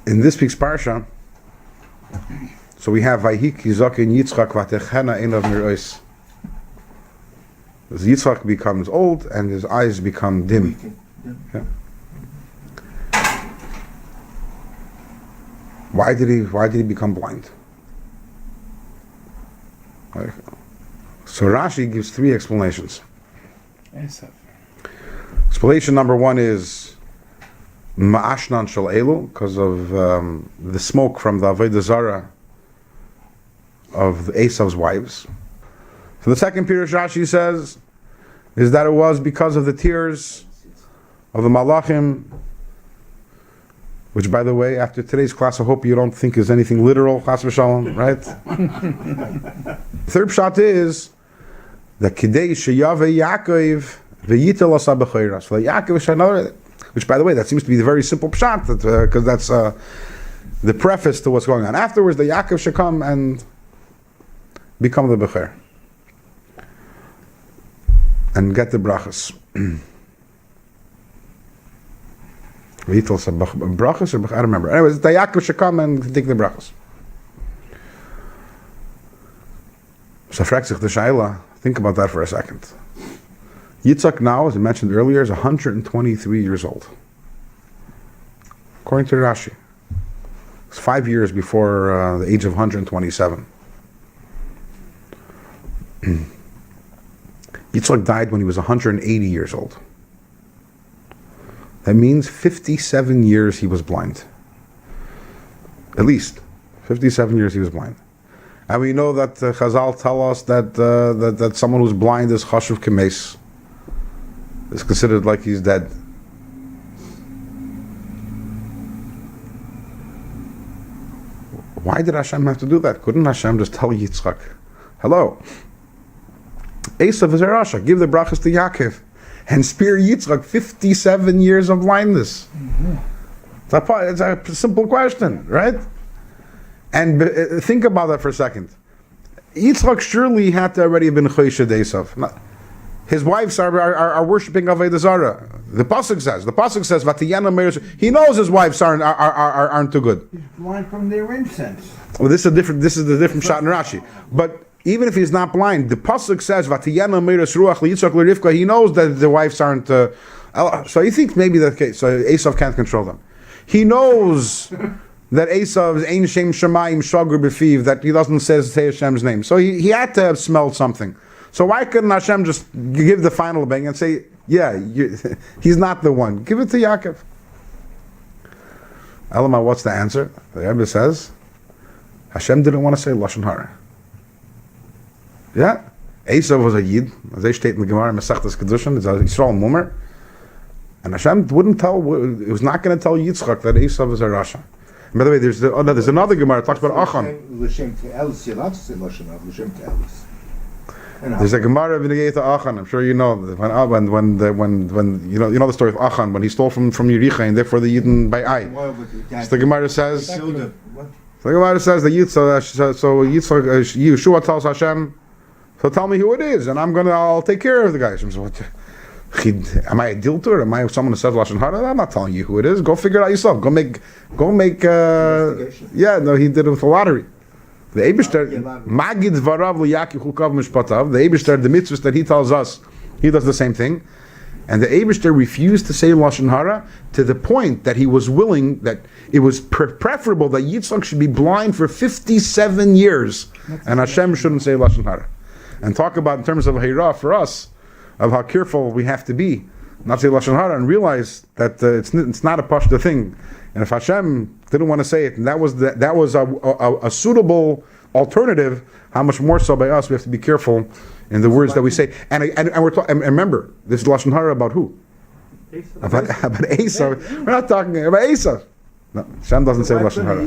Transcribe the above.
In this week's parsha, so we have Vayhiki Zokin Yitzchak Vatechena Einav Mirois. As Yitzchak becomes old and his eyes become dim. Yeah. Why did he become blind? So Rashi gives three explanations. Explanation number one is Ma'ashnan Shal Elu, because of the smoke from the Avodah Zarah of Esav's wives. So the second Pirush Rashi says is that it was because of the tears of the Malachim, which, by the way, after today's class, I hope you don't think is anything literal, Chas v'Shalom, right? Third pshat is that Kidei Sheyave Yaakov v'yitel asa b'chayra. So Yaakov is another, which, by the way, that seems to be the very simple pshat, because that's the preface to what's going on. Afterwards, the Yaakov should come and become the b'chayr and get the brachas. Brachas or I don't remember. Anyways, the Yaakov should come and take the brachas. So the Shaila, think about that for a second. Yitzchak now, as I mentioned earlier, is 123 years old. According to Rashi. It's 5 years before the age of 127. Yitzchak died when he was 180 years old. That means 57 years he was blind. At least 57 years he was blind. And we know that Chazal tell us that someone who's blind is chashuv kemes. Is considered like he's dead. Why did Hashem have to do that? Couldn't Hashem just tell Yitzchak, hello, Esav is a Rasha, give the brachas to Yaakov, and spare Yitzchak 57 years of blindness? Mm-hmm. It's a simple question, right? And think about that for a second. Yitzchak surely had to already have been Chosheh Esav. His wives are worshipping Avodah Zarah. The pasuk says, "Vatiyana Meir." He knows his wives aren't too good. He's blind from their incense. Well, this is the different shot in Rashi. But even if he's not blind, the pasuk says, "Vatiyana Meir Ruach LiYitzchak LeRivka." He knows that the wives aren't. So he thinks maybe that case. So Esav can't control them. He knows that Esav's Ein Shem Shemayim Shagur B'Fiv, that he doesn't say Hashem's name. So he had to have smelled something. So why couldn't Hashem just give the final bang and say, yeah, he's not the one. Give it to Yaakov. Elama, what's the answer? The Rebbe says, Hashem didn't want to say Lashon Hara. Yeah, Esav was a Yid, as they state in the Gemara, Masechtas Kedushin, it's a Yisrael Mumer. And Hashem wouldn't tell, it was not going to tell Yitzchak that Esav is a Rasha. And by the way, there's another Gemara that talks about Achan. There's a Gemara of Negeit Achan. I'm sure you know when you know the story of Achan when he stole from Yericha and therefore the Yidden by eye. So the Gemara says that Yeshua tells Hashem, so tell me who it is and I'll take care of the guy. So, am I a dilter? Am I someone who says Lashon Hara? I'm not telling you who it is. Go figure it out yourself. Go make. Yeah, no, he did it with the lottery. The Eibishter, Magid Varav L'Yaki Chukav Mishpatav, the Eibishter, the mitzvahs that he tells us, he does the same thing. And the Eibishter refused to say Lashon Hara to the point that he was willing, that it was preferable that Yitzchak should be blind for 57 years and Hashem shouldn't say Lashon Hara. And talk about in terms of Hira for us, of how careful we have to be, not say Lashon Hara, and realize that it's not a pashta thing. And if Hashem didn't want to say it, and that was a suitable alternative, how much more so by us we have to be careful in the words that we say. And remember, this is Lashon Hara about who? About Esav. We're not talking about Esav. No, Hashem doesn't say Lashon Hara.